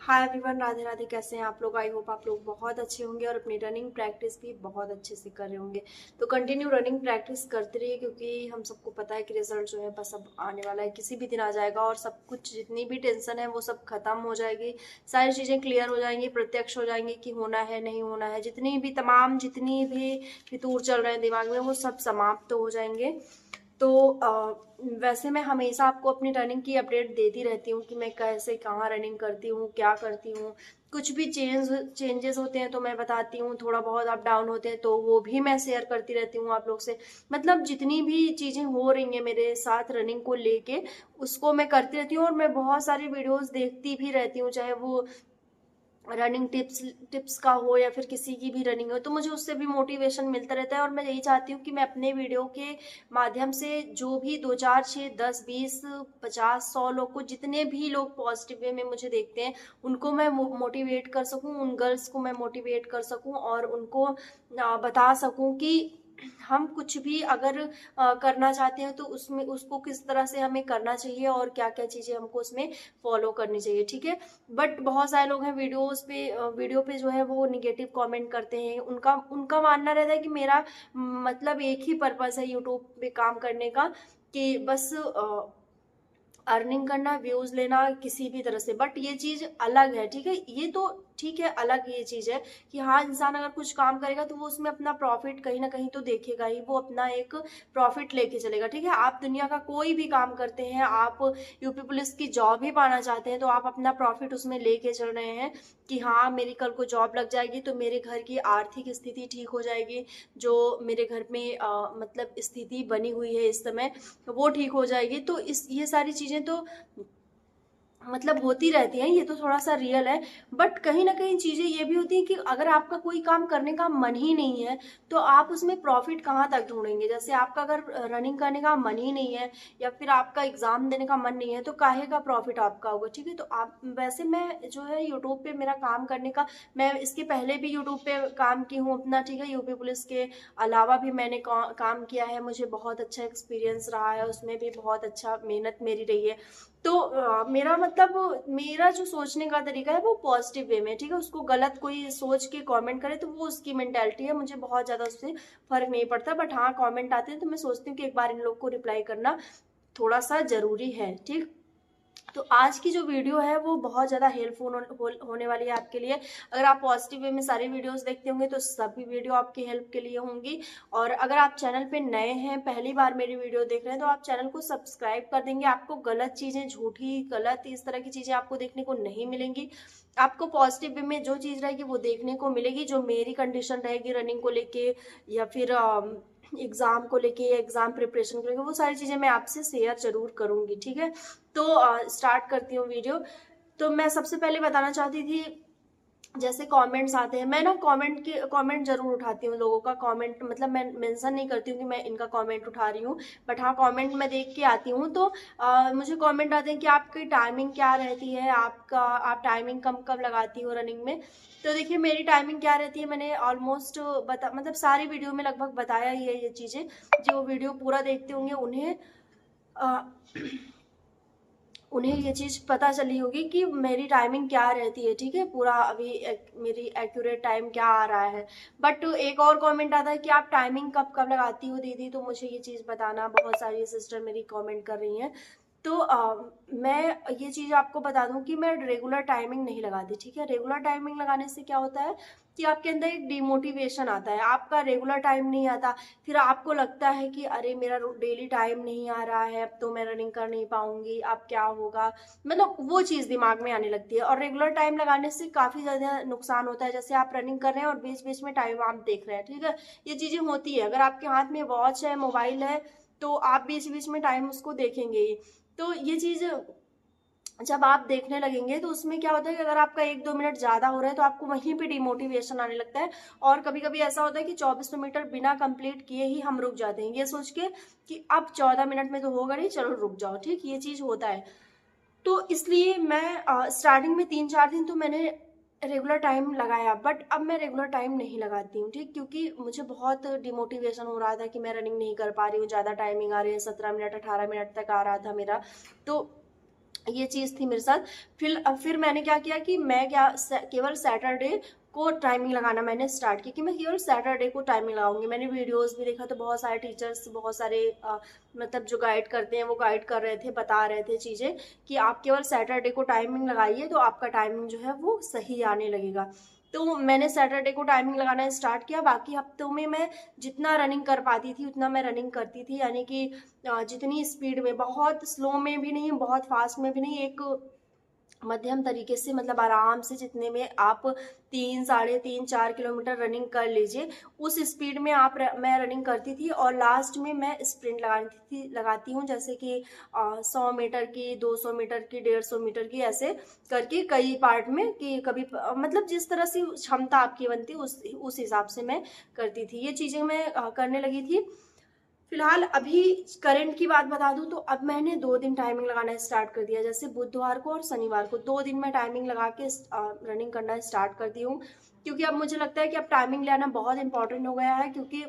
Hi everyone, Radhe Radhe. कैसे हैं आप लोग? आई होप आप लोग बहुत अच्छे होंगे और अपनी रनिंग प्रैक्टिस भी बहुत अच्छे से कर रहे होंगे। तो कंटिन्यू रनिंग प्रैक्टिस करते रहिए, क्योंकि हम सबको पता है कि रिजल्ट जो है बस अब आने वाला है, किसी भी दिन आ जाएगा और सब कुछ जितनी भी टेंशन है वो सब खत्म हो जाएगी। सारी चीज़ें क्लियर हो जाएंगी, प्रत्यक्ष हो जाएंगी कि होना है नहीं होना है। जितनी भी फितूर चल रहे हैं दिमाग में वो सब समाप्त हो जाएंगे। तो वैसे मैं हमेशा आपको अपनी रनिंग की अपडेट देती रहती हूँ कि मैं कैसे कहाँ रनिंग करती हूँ, क्या करती हूँ। कुछ भी चेंजेस होते हैं तो मैं बताती हूँ, थोड़ा बहुत अप डाउन होते हैं तो वो भी मैं शेयर करती रहती हूँ आप लोग से। मतलब जितनी भी चीज़ें हो रही हैं मेरे साथ रनिंग को लेके, उसको मैं करती रहती हूँ और मैं बहुत सारी वीडियोस देखती भी रहती हूँ, चाहे वो रनिंग टिप्स टिप्स का हो या फिर किसी की भी रनिंग हो। तो मुझे उससे भी मोटिवेशन मिलता रहता है और मैं यही चाहती हूँ कि मैं अपने वीडियो के माध्यम से जो भी 2 4 6 10 20 50 100 लोग को, जितने भी लोग पॉजिटिव वे में मुझे देखते हैं, उनको मैं मोटिवेट कर सकूँ, उन गर्ल्स को मैं मोटिवेट कर सकूँ और उनको बता सकूँ कि हम कुछ भी अगर करना चाहते हैं तो उसमें उसको किस तरह से हमें करना चाहिए और क्या क्या चीज़ें हमको उसमें फॉलो करनी चाहिए। ठीक है। बट बहुत सारे लोग हैं वीडियो पे जो है वो निगेटिव कमेंट करते हैं। उनका उनका मानना रहता है कि मेरा मतलब एक ही पर्पस है यूट्यूब पे काम करने का, कि बस अर्निंग करना, व्यूज लेना किसी भी तरह से। बट ये चीज अलग है, ठीक है। ये तो ठीक है, अलग ये चीज है कि हाँ, इंसान अगर कुछ काम करेगा तो वो उसमें अपना प्रॉफिट कहीं ना कहीं तो देखेगा ही, वो अपना एक प्रॉफिट लेके चलेगा। ठीक है। आप दुनिया का कोई भी काम करते हैं, आप यूपी पुलिस की जॉब ही पाना चाहते हैं तो आप अपना प्रॉफिट उसमें लेके चल रहे हैं कि हाँ, मेरी कल को जॉब लग जाएगी तो मेरे घर की आर्थिक स्थिति ठीक हो जाएगी। जो मेरे घर में मतलब स्थिति बनी हुई है इस समय, वो ठीक हो जाएगी। तो इस ये सारी चीजें तो मतलब होती रहती हैं, ये तो थोड़ा सा रियल है। बट कहीं ना कहीं चीजें ये भी होती हैं कि अगर आपका कोई काम करने का मन ही नहीं है तो आप उसमें प्रॉफिट कहाँ तक ढूंढेंगे। जैसे आपका अगर रनिंग करने का मन ही नहीं है या फिर आपका एग्जाम देने का मन नहीं है तो काहे का प्रॉफिट आपका होगा। ठीक है। तो आप वैसे मैं जो है यूट्यूब पे मेरा काम करने का, मैं इसके पहले भी यूट्यूब पे काम की हूँ अपना। ठीक है। यूपी पुलिस के अलावा भी मैंने काम किया है, मुझे बहुत अच्छा एक्सपीरियंस रहा है, उसमें भी बहुत अच्छा मेहनत मेरी रही है। तो मेरा मतलब मेरा जो सोचने का तरीका है वो पॉजिटिव वे में। ठीक है। उसको गलत कोई सोच के कमेंट करे तो वो उसकी मेंटेलिटी है, मुझे बहुत ज्यादा उससे फर्क नहीं पड़ता। बट हाँ, कमेंट आते हैं तो मैं सोचती हूँ कि एक बार इन लोग को रिप्लाई करना थोड़ा सा जरूरी है। ठीक। तो आज की जो वीडियो है वो बहुत ज़्यादा हेल्पफुल होने वाली है आपके लिए। अगर आप पॉजिटिव वे में सारी वीडियोस देखते होंगे तो सभी वीडियो आपकी हेल्प के लिए होंगी। और अगर आप चैनल पे नए हैं, पहली बार मेरी वीडियो देख रहे हैं, तो आप चैनल को सब्सक्राइब कर देंगे। आपको गलत चीज़ें, झूठी गलत इस तरह की चीज़ें आपको देखने को नहीं मिलेंगी। आपको पॉजिटिव वे में जो चीज़ रहेगी वो देखने को मिलेगी, जो मेरी कंडीशन रहेगी रनिंग को लेके या फिर एग्जाम को लेके या एग्जाम प्रिपरेशन को लेके, वो सारी चीज़ें मैं आपसे शेयर जरूर करूंगी। ठीक है। तो स्टार्ट करती हूँ वीडियो। तो मैं सबसे पहले बताना चाहती थी, जैसे कमेंट्स आते हैं, मैं ना कमेंट जरूर उठाती हूँ लोगों का कमेंट। मतलब मैं मेंशन नहीं करती हूँ कि मैं इनका कमेंट उठा रही हूँ, बट हाँ, कमेंट मैं देख के आती हूँ। तो मुझे कमेंट आते हैं कि आपकी टाइमिंग क्या रहती है, आप टाइमिंग कब कब लगाती हो रनिंग में। तो देखिए, मेरी टाइमिंग क्या रहती है, मैंने ऑलमोस्ट मतलब सारी वीडियो में लगभग बताया ही है ये चीज़ें। जो वीडियो पूरा देखते होंगे अ, उन्हें ये चीज़ पता चली होगी कि मेरी टाइमिंग क्या रहती है। ठीक है। पूरा अभी मेरी एक्यूरेट टाइम क्या आ रहा है। बट एक और कमेंट आता है कि आप टाइमिंग कब कब लगाती हो दीदी, तो मुझे ये चीज़ बताना। बहुत सारी सिस्टर मेरी कमेंट कर रही हैं। तो मैं ये चीज़ आपको बता दूं कि मैं रेगुलर टाइमिंग नहीं लगाती। ठीक है। रेगुलर टाइमिंग लगाने से क्या होता है कि आपके अंदर एक डिमोटिवेशन आता है, आपका रेगुलर टाइम नहीं आता। फिर आपको लगता है कि अरे, मेरा डेली टाइम नहीं आ रहा है, अब तो मैं रनिंग कर नहीं पाऊंगी, अब क्या होगा। मतलब वो चीज़ दिमाग में आने लगती है। और रेगुलर टाइम लगाने से काफ़ी ज़्यादा नुकसान होता है। जैसे आप रनिंग कर रहे हैं और बीच बीच में टाइम आप देख रहे हैं। ठीक है। ये चीज़ें होती है, अगर आपके हाथ में वॉच है, मोबाइल है, तो आप बीच बीच में टाइम उसको देखेंगे ही। तो ये चीज़ जब आप देखने लगेंगे तो उसमें क्या होता है कि अगर आपका 1 2 मिनट ज्यादा हो रहा है तो आपको वहीं पे डिमोटिवेशन आने लगता है। और कभी कभी ऐसा होता है कि 2400 मीटर बिना कंप्लीट किए ही हम रुक जाते हैं, ये सोच के कि अब 14 मिनट में तो होगा नहीं, चलो रुक जाओ। ठीक। ये चीज होता है। तो इसलिए मैं स्टार्टिंग में 3 4 दिन तो मैंने रेगुलर टाइम लगाया, बट अब मैं रेगुलर टाइम नहीं लगाती हूँ। ठीक। क्योंकि मुझे बहुत डिमोटिवेशन हो रहा था कि मैं रनिंग नहीं कर पा रही हूँ, ज़्यादा टाइमिंग आ रही है, 17 मिनट 18 मिनट तक आ रहा था मेरा। तो ये चीज़ थी मेरे साथ। फिर मैंने क्या किया कि मैं क्या केवल सैटरडे को टाइमिंग लगाना मैंने स्टार्ट की कि मैं केवल सैटरडे को टाइमिंग लगाऊंगी। मैंने वीडियोस भी देखा तो बहुत सारे टीचर्स, बहुत सारे मतलब जो गाइड करते हैं वो गाइड कर रहे थे, बता रहे थे चीज़ें कि आप केवल सैटरडे को टाइमिंग लगाइए तो आपका टाइमिंग जो है वो सही आने लगेगा। तो मैंने सैटरडे को टाइमिंग लगाना स्टार्ट किया। बाकी हफ्तों में मैं जितना रनिंग कर पाती थी उतना मैं रनिंग करती थी, यानी कि जितनी स्पीड में, बहुत स्लो में भी नहीं, बहुत फास्ट में भी नहीं, एक मध्यम तरीके से, मतलब आराम से, जितने में आप 3, 3.5, 4 किलोमीटर रनिंग कर लीजिए उस स्पीड में मैं रनिंग करती थी। और लास्ट में मैं स्प्रिंट लगाती हूँ, जैसे कि 100 मीटर की, 200 मीटर की, 150 मीटर की, ऐसे करके कई पार्ट में, कि कभी मतलब जिस तरह से क्षमता आपकी बनती उस हिसाब से मैं करती थी। ये चीज़ें मैं करने लगी थी। फिलहाल अभी करंट की बात बता दूं तो अब मैंने 2 दिन टाइमिंग लगाना स्टार्ट कर दिया, जैसे बुधवार को और शनिवार को 2 दिन मैं टाइमिंग लगा के रनिंग करना स्टार्ट करती हूँ। क्योंकि अब मुझे लगता है कि अब टाइमिंग लेना बहुत इंपॉर्टेंट हो गया है, क्योंकि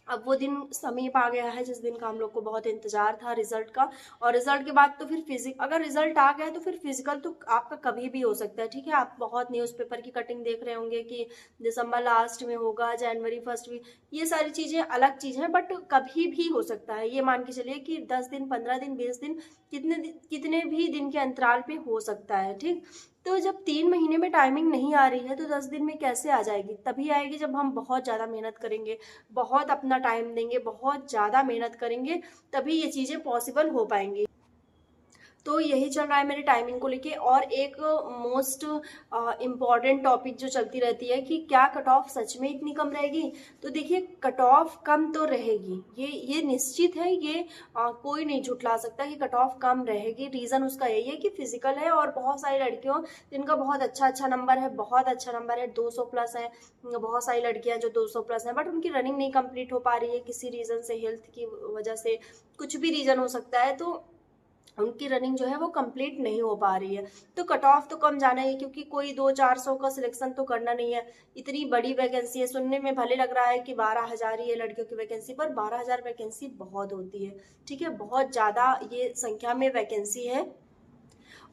अब वो दिन समीप आ गया है जिस दिन का हम लोग को बहुत इंतजार था रिजल्ट का। और रिजल्ट के बाद तो फिर अगर रिजल्ट आ गया तो फिर फिजिकल तो आपका कभी भी हो सकता है। ठीक है, आप बहुत न्यूज़पेपर की कटिंग देख रहे होंगे कि दिसंबर लास्ट में होगा, जनवरी फर्स्ट वीक, ये सारी चीज़ें अलग चीज़ है, बट कभी भी हो सकता है। ये मान के चलिए कि 10 दिन, 15 दिन, 20 दिन, कितने भी दिन के अंतराल पे हो सकता है। ठीक, तो जब 3 महीने में टाइमिंग नहीं आ रही है तो 10 दिन में कैसे आ जाएगी? तभी आएगी जब हम बहुत ज़्यादा मेहनत करेंगे, बहुत अपना टाइम देंगे, बहुत ज़्यादा मेहनत करेंगे, तभी ये चीज़ें पॉसिबल हो पाएंगी। तो यही चल रहा है मेरे टाइमिंग को लेके। और एक मोस्ट इम्पॉर्टेंट टॉपिक जो चलती रहती है कि क्या कट ऑफ सच में इतनी कम रहेगी? तो देखिए, कट ऑफ कम तो रहेगी, ये निश्चित है। ये कोई नहीं झुठला सकता कि कट ऑफ कम रहेगी। रीज़न उसका यही है कि फिजिकल है, और बहुत सारी लड़कियों जिनका बहुत अच्छा नंबर है, बहुत अच्छा नंबर है, 200 प्लस है। बहुत सारी लड़कियां जो 200 प्लस हैं, बट उनकी रनिंग नहीं कंप्लीट हो पा रही है किसी रीज़न से, हेल्थ की वजह से, कुछ भी रीज़न हो सकता है, तो उनकी रनिंग जो है वो कंप्लीट नहीं हो पा रही है। तो कट ऑफ तो कम जाना ही है, क्योंकि कोई 200-400 का सिलेक्शन तो करना नहीं है। इतनी बड़ी वैकेंसी है, सुनने में भले लग रहा है कि 12,000 ही है लड़कियों की वैकेंसी, पर 12,000 वैकेंसी बहुत होती है। ठीक है, बहुत ज़्यादा ये संख्या में वैकेंसी है।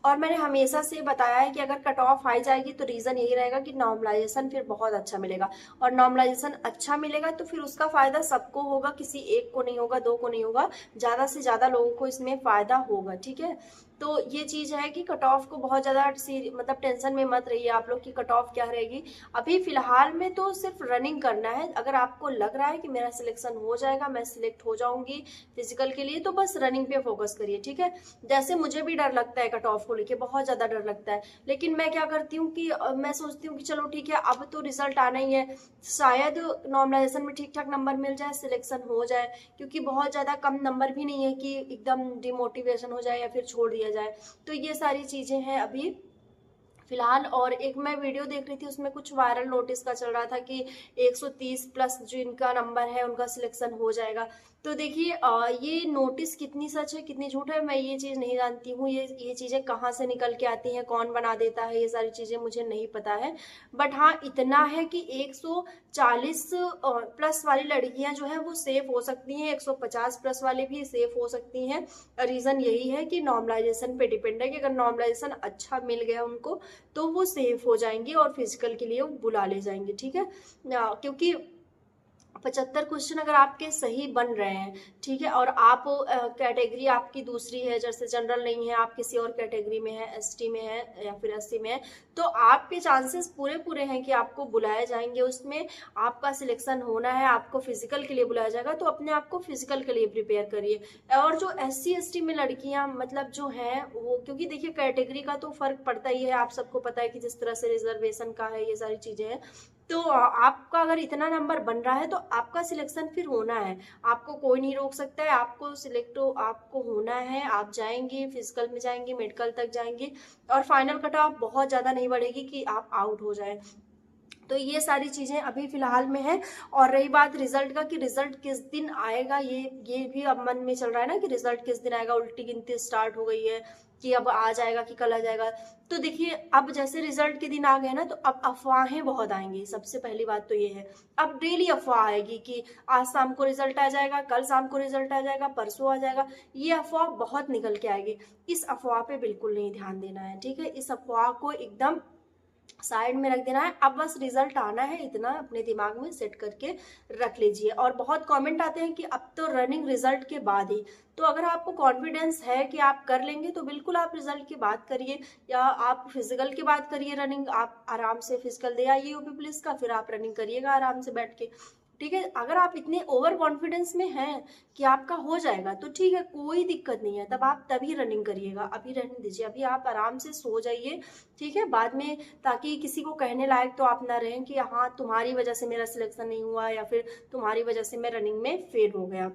और मैंने हमेशा से बताया है कि अगर कट ऑफ आई जाएगी तो रीज़न यही रहेगा कि नॉर्मलाइजेशन फिर बहुत अच्छा मिलेगा। और नॉर्मलाइजेशन अच्छा मिलेगा तो फिर उसका फ़ायदा सबको होगा, किसी एक को नहीं होगा, दो को नहीं होगा, ज़्यादा से ज़्यादा लोगों को इसमें फ़ायदा होगा। ठीक है, तो ये चीज़ है कि कट ऑफ को बहुत ज़्यादा मतलब टेंशन में मत रहिए आप लोग की कट ऑफ क्या रहेगी। अभी फिलहाल में तो सिर्फ रनिंग करना है। अगर आपको लग रहा है कि मेरा सिलेक्शन हो जाएगा, मैं सिलेक्ट हो जाऊंगी फिजिकल के लिए, तो बस रनिंग पे फोकस करिए। ठीक है, जैसे मुझे भी डर लगता है कट ऑफ को लेके, बहुत ज़्यादा डर लगता है, लेकिन मैं क्या करती हूँ कि मैं सोचती हूँ कि चलो ठीक है, अब तो रिजल्ट आना ही है, शायद नॉर्मलाइजेशन में ठीक ठाक नंबर मिल जाए, सिलेक्शन हो जाए, क्योंकि बहुत ज़्यादा कम नंबर भी नहीं है कि एकदम डिमोटिवेशन हो जाए या फिर छोड़ दिया जाए। तो ये सारी चीज़ें हैं अभी फिलहाल। और एक मैं वीडियो देख रही थी, उसमें कुछ वायरल नोटिस का चल रहा था कि 130 प्लस जो इनका नंबर है उनका सिलेक्शन हो जाएगा। तो देखिए, ये नोटिस कितनी सच है कितनी झूठ है मैं ये चीज़ नहीं जानती हूँ। ये चीज़ें कहाँ से निकल के आती हैं, कौन बना देता है, ये सारी चीज़ें मुझे नहीं पता है। बट हाँ, इतना है कि 140 प्लस वाली लड़कियां जो है वो सेफ हो सकती हैं, 150 प्लस वाली भी सेफ हो सकती हैं। रीज़न यही है कि नॉर्मलाइजेशन पे डिपेंड है, कि अगर नॉर्मलाइजेशन अच्छा मिल गया उनको तो वो सेफ हो जाएंगे और फिजिकल के लिए वो बुला ले जाएंगे। ठीक है, क्योंकि 75 क्वेश्चन अगर आपके सही बन रहे हैं, ठीक है, और आप कैटेगरी आपकी दूसरी है, जैसे जनरल नहीं है, आप किसी और कैटेगरी में है, एसटी में है या फिर एससी में है, तो आपके चांसेस पूरे पूरे हैं कि आपको बुलाए जाएंगे, उसमें आपका सिलेक्शन होना है, आपको फिजिकल के लिए बुलाया जाएगा। तो अपने आप को फिजिकल के लिए प्रिपेयर करिए। और जो एससी एसटी में लड़कियां मतलब जो हैं वो, क्योंकि देखिए कैटेगरी का तो फर्क पड़ता ही है, आप सबको पता है कि जिस तरह से रिजर्वेशन का है, ये सारी चीजें हैं। तो आपका अगर इतना नंबर बन रहा है तो आपका सिलेक्शन फिर होना है, आपको कोई नहीं रोक सकता है, आपको सिलेक्ट आपको होना है, आप जाएंगे, फिजिकल में जाएंगे, मेडिकल तक जाएंगे, और फाइनल कट ऑफ बहुत ज़्यादा नहीं बढ़ेगी कि आप आउट हो जाए। तो ये सारी चीज़ें अभी फिलहाल में है। और रही बात रिजल्ट का कि रिजल्ट किस दिन आएगा, ये भी अब मन में चल रहा है ना कि रिजल्ट किस दिन आएगा, उल्टी गिनती स्टार्ट हो गई है। कि अब आ जाएगा कि कल आ जाएगा। तो देखिए अब जैसे रिजल्ट के दिन आ गए ना, तो अब अफवाहें बहुत आएंगी। सबसे पहली बात तो ये है, अब डेली अफवाह आएगी कि आज शाम को रिजल्ट आ जाएगा, कल शाम को रिजल्ट आ जाएगा, परसों आ जाएगा। ये अफवाह बहुत निकल के आएगी। इस अफवाह पे बिल्कुल नहीं ध्यान देना है, ठीक है। इस अफवाह को एकदम साइड में रख देना है। अब बस रिजल्ट आना है, इतना अपने दिमाग में सेट करके रख लीजिए। और बहुत कमेंट आते हैं कि अब तो रनिंग रिजल्ट के बाद ही। तो अगर आपको कॉन्फिडेंस है कि आप कर लेंगे तो बिल्कुल आप रिजल्ट की बात करिए, या आप फिजिकल की बात करिए। रनिंग आप आराम से फिजिकल दे आइए यूपी पुलिस का, फिर आप रनिंग करिएगा आराम से बैठ के, ठीक है। अगर आप इतने ओवर कॉन्फिडेंस में हैं कि आपका हो जाएगा तो ठीक है, कोई दिक्कत नहीं है, तब आप तभी रनिंग करिएगा। अभी रहने दीजिए, अभी आप आराम से सो जाइए, ठीक है, बाद में, ताकि किसी को कहने लायक तो आप ना रहें कि हाँ तुम्हारी वजह से मेरा सिलेक्शन नहीं हुआ, या फिर तुम्हारी वजह से मैं रनिंग में फेल हो गया।